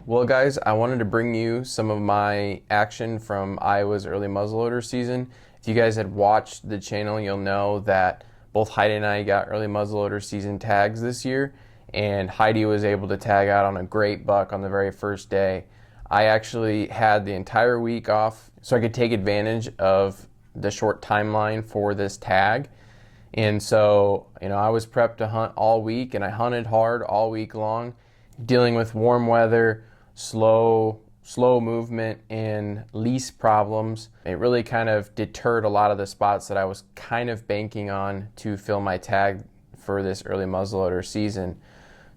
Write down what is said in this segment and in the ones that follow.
Well, guys, I wanted to bring you some of my action from Iowa's early muzzleloader season. If you guys had watched the channel, you'll know that both Heidi and I got early muzzleloader season tags this year, and Heidi was able to tag out on a great buck on the very first day. I actually had the entire week off so I could take advantage of the short timeline for this tag. And so, I was prepped to hunt all week, and I hunted hard all week long, dealing with warm weather, slow movement, and lease problems. It really kind of deterred a lot of the spots that I was kind of banking on to fill my tag for this early muzzleloader season.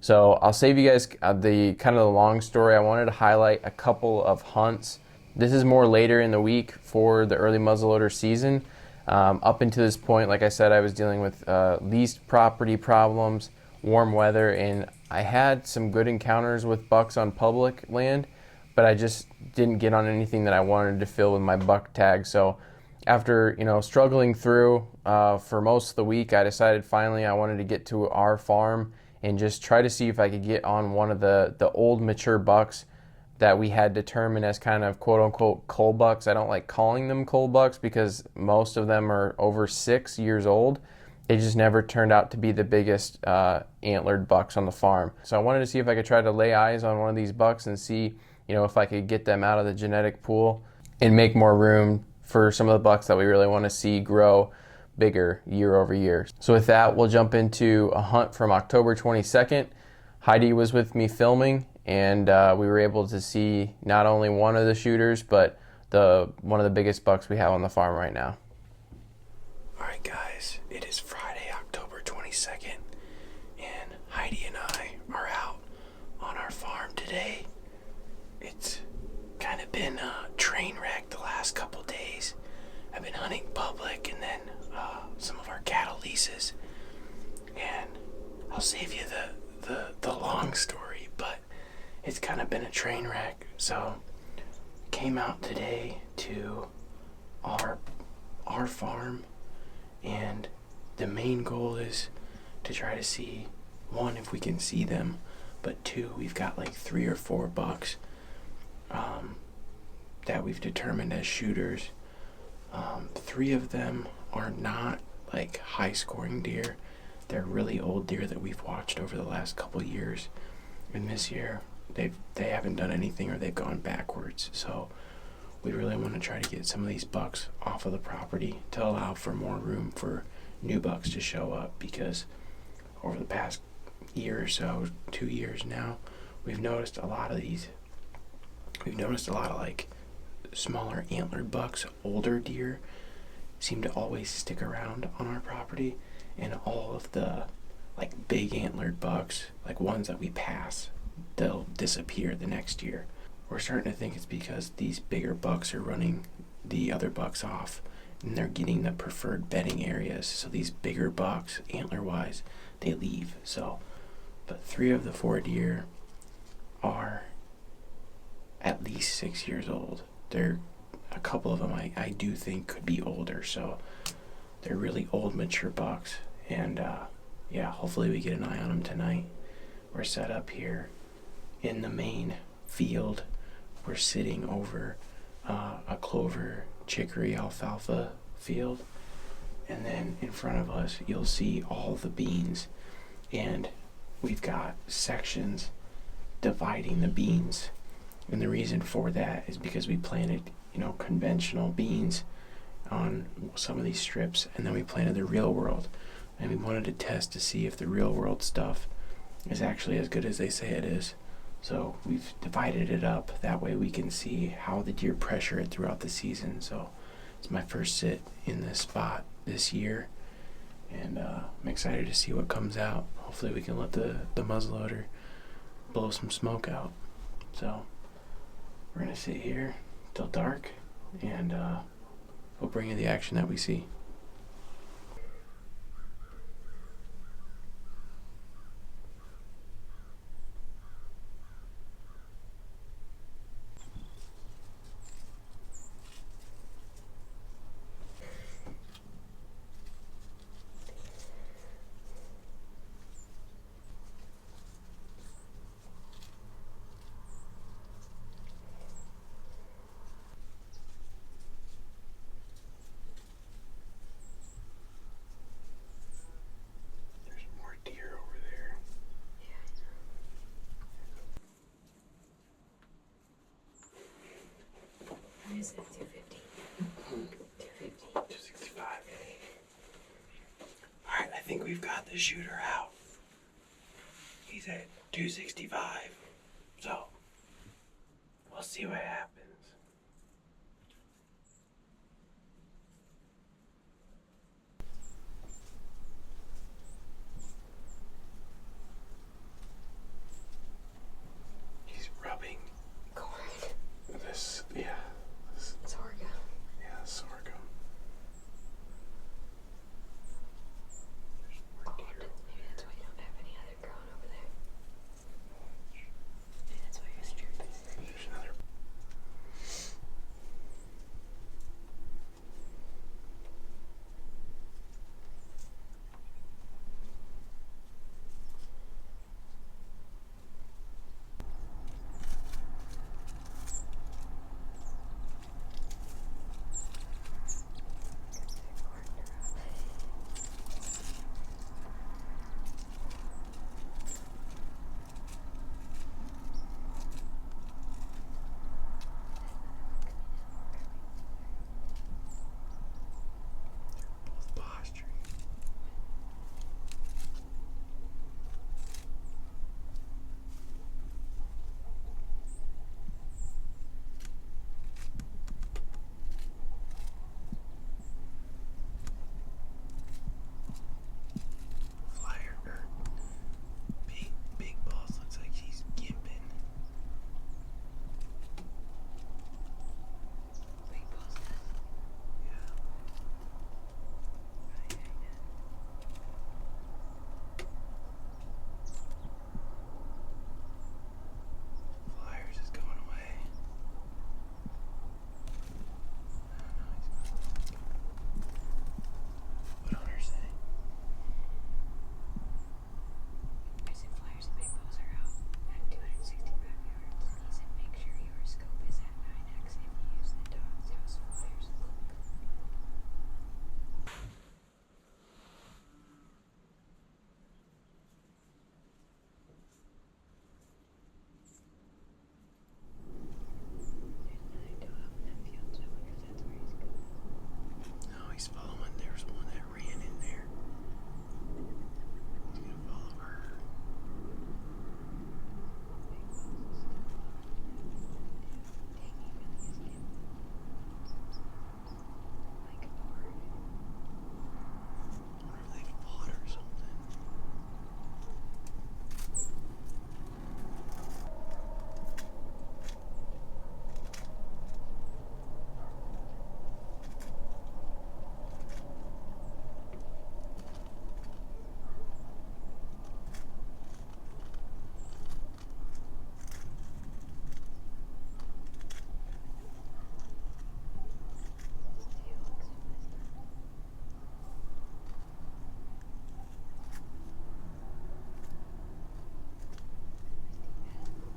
So I'll save you guys the kind of the long story. I wanted to highlight a couple of hunts. This is more later in the week for the early muzzleloader season. Up until this point, like I said, I was dealing with leased property problems, warm weather, and I had some good encounters with bucks on public land, but I just didn't get on anything that I wanted to fill with my buck tag. So after struggling through for most of the week, I decided finally I wanted to get to our farm and just try to see if I could get on one of the old mature bucks that we had determined as kind of quote unquote cull bucks. I don't like calling them cull bucks because most of them are over 6 years old. They just never turned out to be the biggest antlered bucks on the farm. So I wanted to see if I could try to lay eyes on one of these bucks and see, if I could get them out of the genetic pool and make more room for some of the bucks that we really want to see grow bigger year over year. So with that, we'll jump into a hunt from October 22nd. Heidi was with me filming, and we were able to see not only one of the shooters, but one of the biggest bucks we have on the farm right now. All right, guys, it is Friday, October 22nd, and Heidi and I are out on our farm today. It's kind of been a train wreck the last couple days. I've been hunting public and then some of our cattle leases, and I'll save you the long story, but it's kind of been a train wreck. So came out today to our farm, and the main goal is to try to see, one, if we can see them, but two, we've got like 3 or 4 bucks that we've determined as shooters. 3 of them are not like high scoring deer. They're really old deer that we've watched over the last couple years, and this year they haven't done anything, or they've gone backwards. So we really want to try to get some of these bucks off of the property to allow for more room for new bucks to show up, because over the past year or so, 2 years now, we've noticed a lot of like smaller antlered bucks, older deer, seem to always stick around on our property, and all of the like big antlered bucks, like ones that we pass, they'll disappear the next year. We're starting to think it's because these bigger bucks are running the other bucks off, and they're getting the preferred bedding areas. So these bigger bucks, antler-wise, they leave. So, but 3 of the 4 deer are at least 6 years old. A couple of them I do think could be older. So they're really old, mature bucks. And hopefully we get an eye on them tonight. We're set up here in the main field. We're sitting over a clover, chicory, alfalfa field, and then in front of us you'll see all the beans, and we've got sections dividing the beans, and the reason for that is because we planted conventional beans on some of these strips, and then we planted the real world, and we wanted to test to see if the real world stuff is actually as good as they say it is. So we've divided it up. That way we can see how the deer pressure it throughout the season. So it's my first sit in this spot this year, and I'm excited to see what comes out. Hopefully we can let the muzzleloader blow some smoke out. So we're going to sit here till dark, and we'll bring you the action that we see. think we've got the shooter out. He's at 265. So, we'll see what happens. He's rubbing corn. this, Sorghum. yeah, sorghum. Maybe that's why you don't have any other growing over there. Maybe that's why you're stripping. There's another. Both posturing. Flyer, big boss looks like he's gimping. Big balls does. Yeah. Flyers is going away. What owner say? I said flyers and big balls are out at 265 yards. He said make sure your scope is at 9x if you use the dog's house flyers. There's another dog out in that field, so I wonder if that's where he's going. No, he's following. There's one that ran in there. He's gonna follow her. Big balls is still dang, he really is getting like a bird. I wonder if they fought or something.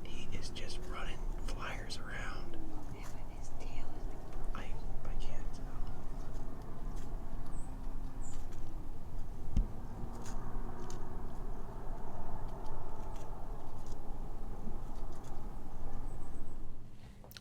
He is just running flyers around. Yeah, but his tail is like I can't tell.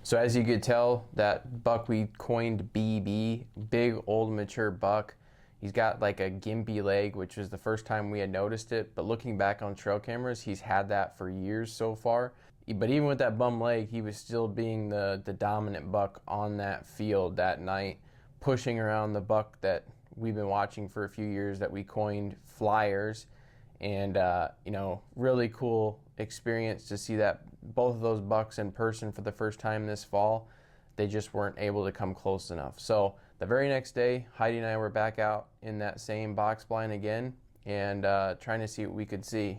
So as you could tell, that buck we coined BB, big old mature buck, he's got like a gimpy leg, which was the first time we had noticed it. But looking back on trail cameras, he's had that for years so far. But even with that bum leg, he was still being the dominant buck on that field that night, pushing around the buck that we've been watching for a few years that we coined Flyers. And really cool experience to see that both of those bucks in person for the first time this fall. They just weren't able to come close enough. So the very next day, Heidi and I were back out in that same box blind again and trying to see what we could see.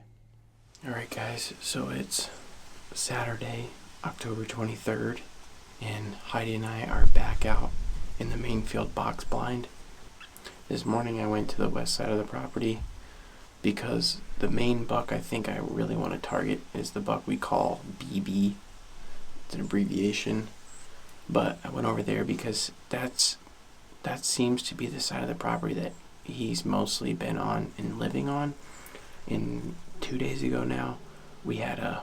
All right, guys. So it's Saturday, October 23rd, and Heidi and I are back out in the main field box blind. This morning I went to the west side of the property because the main buck I think I really want to target is the buck we call BB. It's an abbreviation, but I went over there because that seems to be the side of the property that he's mostly been on and living on. And 2 days ago now, we had a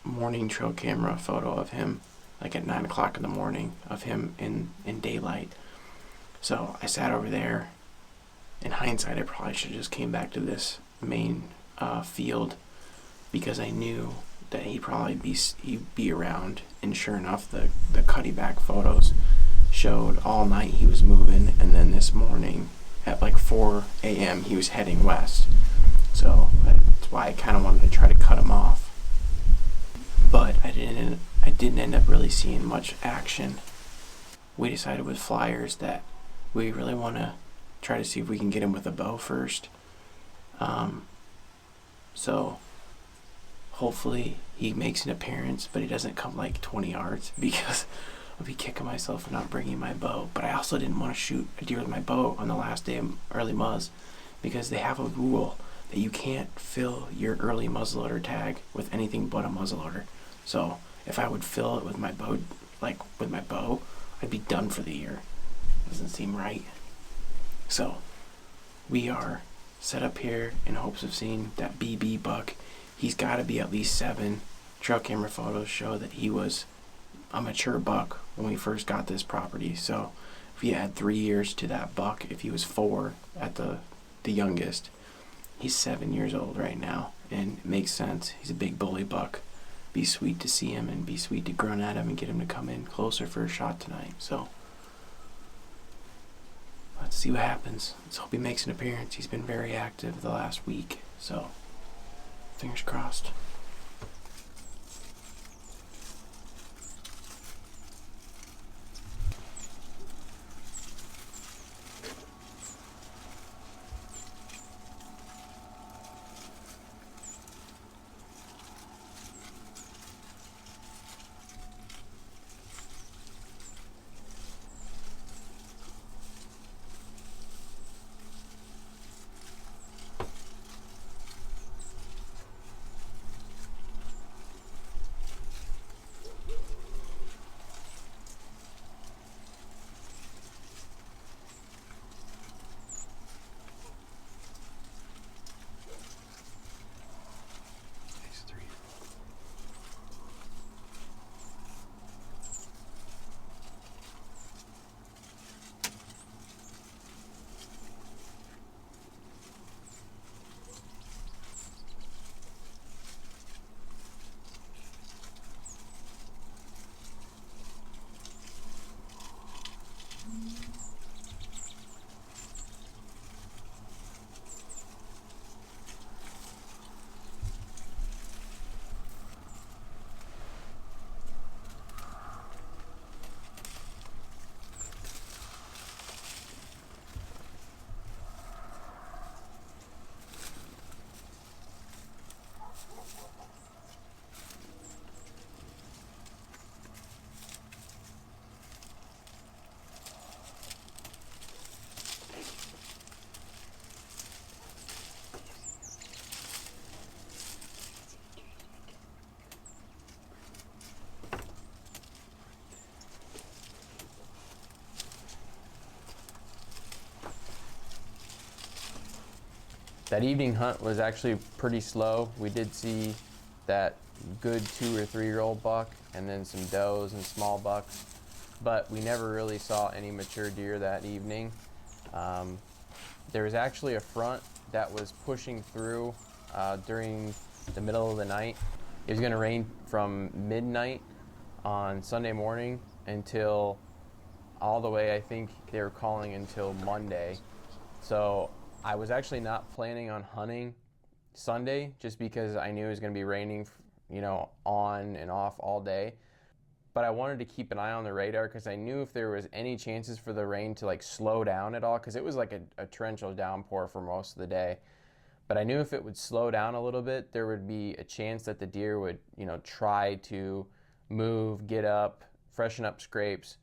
morning trail camera photo of him, like at 9 o'clock in the morning, of him in daylight. So I sat over there in hindsight, I probably should have just came back to this main field, because I knew that he'd be around. And sure enough, the cutty back photos showed all night he was moving, and then this morning at like 4 a.m. he was heading west. So that's why I kind of wanted to try to cut him off. But I didn't end up really seeing much action. We decided with flyers that we really want to try to see if we can get him with a bow first. So hopefully he makes an appearance, but he doesn't come like 20 yards, because I'll be kicking myself for not bringing my bow. But I also didn't want to shoot a deer with my bow on the last day of early muzz, because they have a rule that you can't fill your early muzzleloader tag with anything but a muzzleloader. So if I would fill it with my bow, I'd be done for the year. Doesn't seem right. So we are set up here in hopes of seeing that BB buck. He's got to be at least 7. Trail camera photos show that he was a mature buck when we first got this property. So if you add 3 years to that buck, if he was 4 at the youngest, he's 7 years old right now, and it makes sense. He's a big bully buck. Be sweet to see him, and be sweet to grunt at him and get him to come in closer for a shot tonight. So let's see what happens. Let's hope he makes an appearance. He's been very active the last week, so fingers crossed. That evening hunt was actually pretty slow. We did see that good 2 or 3 year old buck, and then some does and small bucks, but we never really saw any mature deer that evening. There was actually a front that was pushing through during the middle of the night. It was going to rain from midnight on Sunday morning until all the way, I think they were calling until Monday. So I was actually not planning on hunting Sunday, just because I knew it was going to be raining, on and off all day. But I wanted to keep an eye on the radar, because I knew if there was any chances for the rain to slow down at all, because it was like a torrential downpour for most of the day. But I knew if it would slow down a little bit, there would be a chance that the deer would, try to move, get up, freshen up scrapes.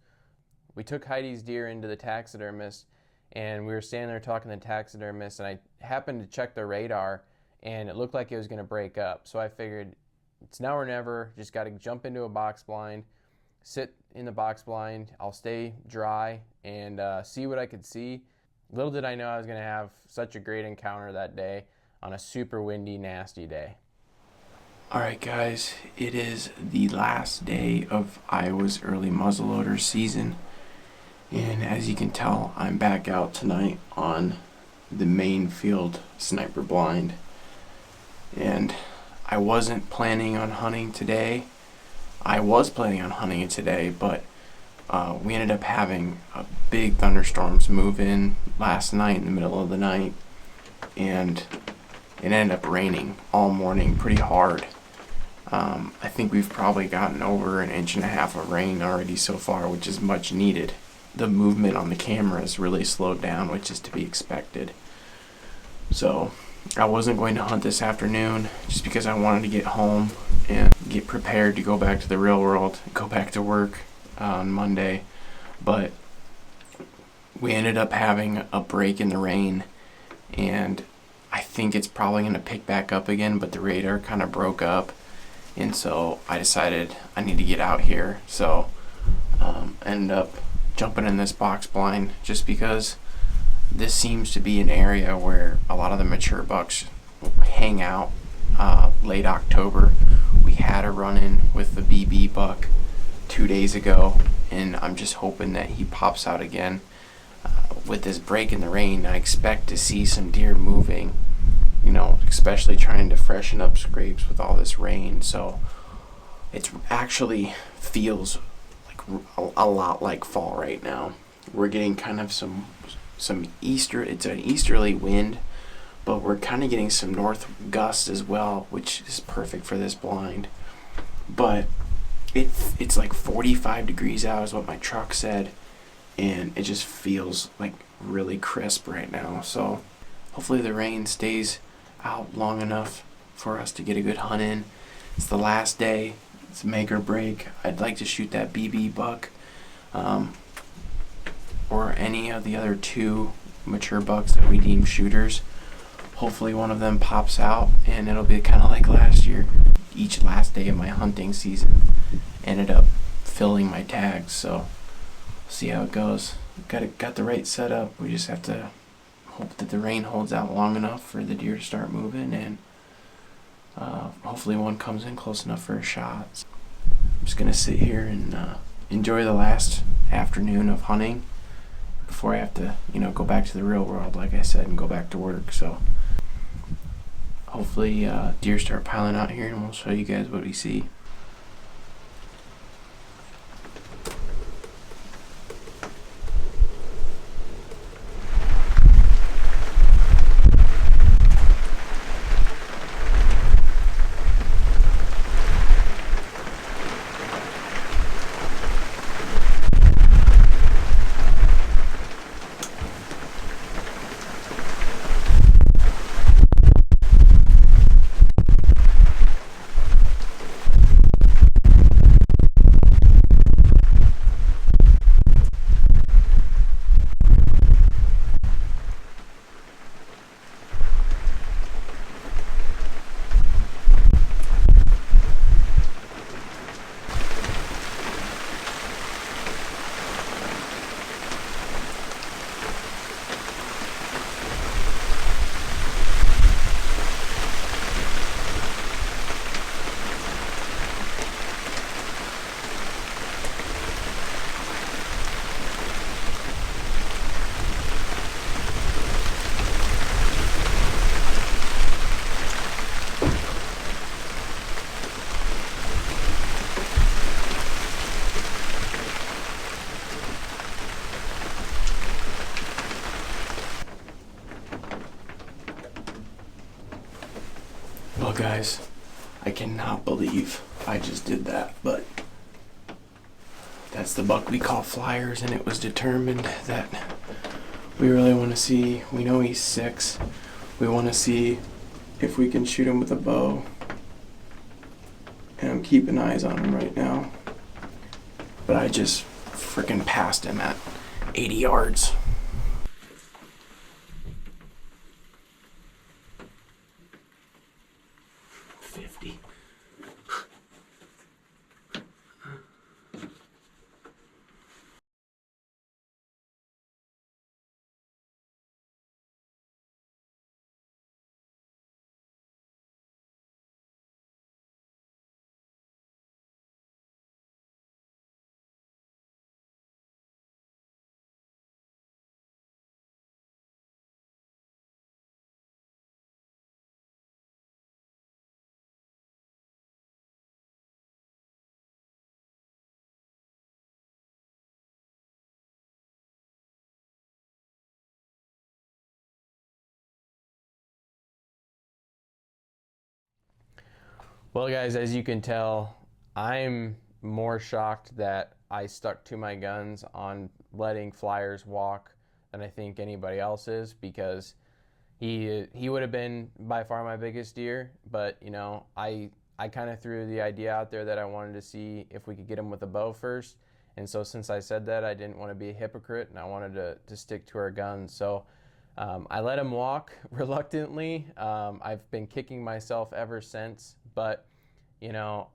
We took Heidi's deer into the taxidermist, and we were standing there talking to the taxidermist, and I happened to check the radar, and it looked like it was going to break up. So I figured it's now or never. Just got to jump into a box blind, sit in the box blind. I'll stay dry and see what I could see. Little did I know I was going to have such a great encounter that day on a super windy, nasty day. All right, guys, it is the last day of Iowa's early muzzleloader season. And as you can tell, I'm back out tonight on the main field sniper blind. And I wasn't planning on hunting today. I was planning on hunting it today, but we ended up having a big thunderstorms move in last night in the middle of the night, and it ended up raining all morning pretty hard. I think we've probably gotten over 1.5 inches of rain already so far, which is much needed. The movement on the camera has really slowed down, which is to be expected. So I wasn't going to hunt this afternoon just because I wanted to get home and get prepared to go back to the real world, go back to work on Monday. But we ended up having a break in the rain, and I think it's probably going to pick back up again, but the radar kind of broke up, and so I decided I need to get out here. So ended up jumping in this box blind just because this seems to be an area where a lot of the mature bucks hang out late October. We had a run-in with the BB buck 2 days ago, and I'm just hoping that he pops out again. With this break in the rain, I expect to see some deer moving, especially trying to freshen up scrapes with all this rain. So it actually feels like a lot like fall right now. We're getting kind of some it's an easterly wind, but we're kind of getting some north gusts as well, which is perfect for this blind. But it's like 45 degrees out is what my truck said, and it just feels like really crisp right now. So hopefully the rain stays out long enough for us to get a good hunt in. It's the last day. It's make or break. I'd like to shoot that BB buck, or any of the other 2 mature bucks that we deem shooters. Hopefully one of them pops out, and it'll be kind of like last year. Each last day of my hunting season ended up filling my tags, so see how it goes. Got the right setup. We just have to hope that the rain holds out long enough for the deer to start moving, and hopefully one comes in close enough for a shot. I'm just gonna sit here and enjoy the last afternoon of hunting before I have to, go back to the real world, like I said, and go back to work. So hopefully deer start piling out here, and we'll show you guys what we see. Well, guys, I cannot believe I just did that, but that's the buck we call Flyers, and it was determined that we really want to see. We know he's 6. We want to see if we can shoot him with a bow, and I'm keeping eyes on him right now. But I just freaking passed him at 80 yards. Well, guys, as you can tell, I'm more shocked that I stuck to my guns on letting Flyers walk than I think anybody else is, because he would have been by far my biggest deer. But you know, I kind of threw the idea out there that I wanted to see if we could get him with a bow first. And so since I said that, I didn't want to be a hypocrite, and I wanted to stick to our guns. So I let him walk reluctantly. I've been kicking myself ever since, but you know,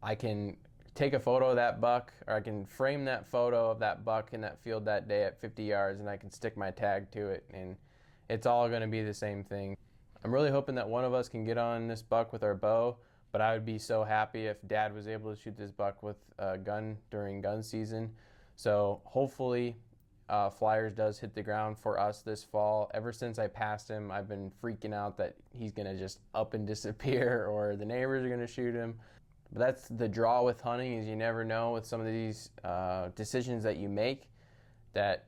I can take a photo of that buck, or I can frame that photo of that buck in that field that day at 50 yards, and I can stick my tag to it, and it's all going to be the same thing. I'm really hoping that one of us can get on this buck with our bow, but I would be so happy if Dad was able to shoot this buck with a gun during gun season. So hopefully Flyers does hit the ground for us this fall. Ever since I passed him, I've been freaking out that he's going to just up and disappear, or the neighbors are going to shoot him. But that's the draw with hunting, is you never know with some of these decisions that you make, that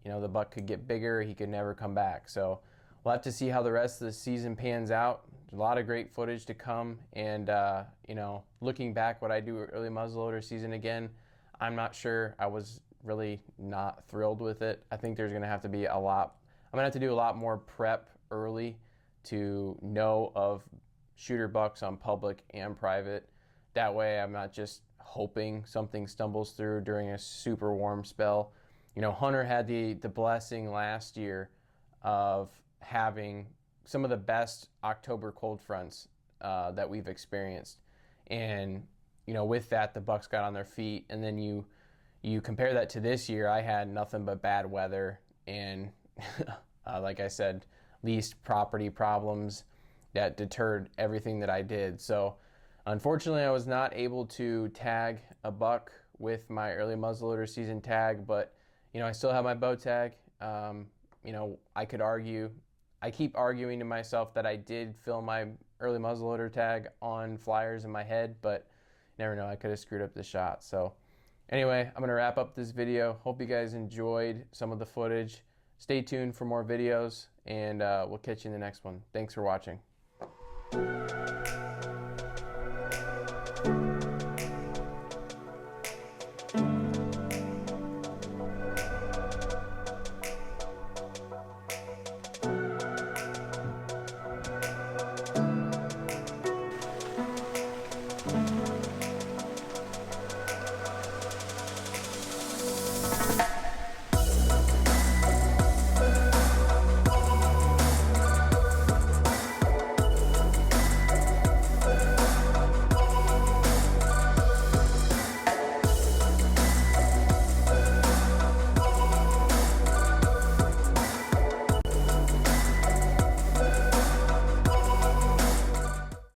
you know the buck could get bigger, he could never come back. So we'll have to see how the rest of the season pans out. There's a lot of great footage to come, and you know, looking back what I do early muzzleloader season again, I'm not sure. I was really not thrilled with it. I think there's going to have to be a lot. I'm going to have to do a lot more prep early to know of shooter bucks on public and private. That way I'm not just hoping something stumbles through during a super warm spell. You know, Hunter had the blessing last year of having some of the best October cold fronts that we've experienced. And, you know, with that, the bucks got on their feet. And then you compare that to this year, I had nothing but bad weather and, like I said, least property problems that deterred everything that I did. So unfortunately, I was not able to tag a buck with my early muzzleloader season tag, but you know, I still have my bow tag. You know, I keep arguing to myself that I did fill my early muzzleloader tag on Flyers in my head, but you never know, I could have screwed up the shot. So anyway, I'm gonna wrap up this video. Hope you guys enjoyed some of the footage. Stay tuned for more videos, and we'll catch you in the next one. Thanks for watching.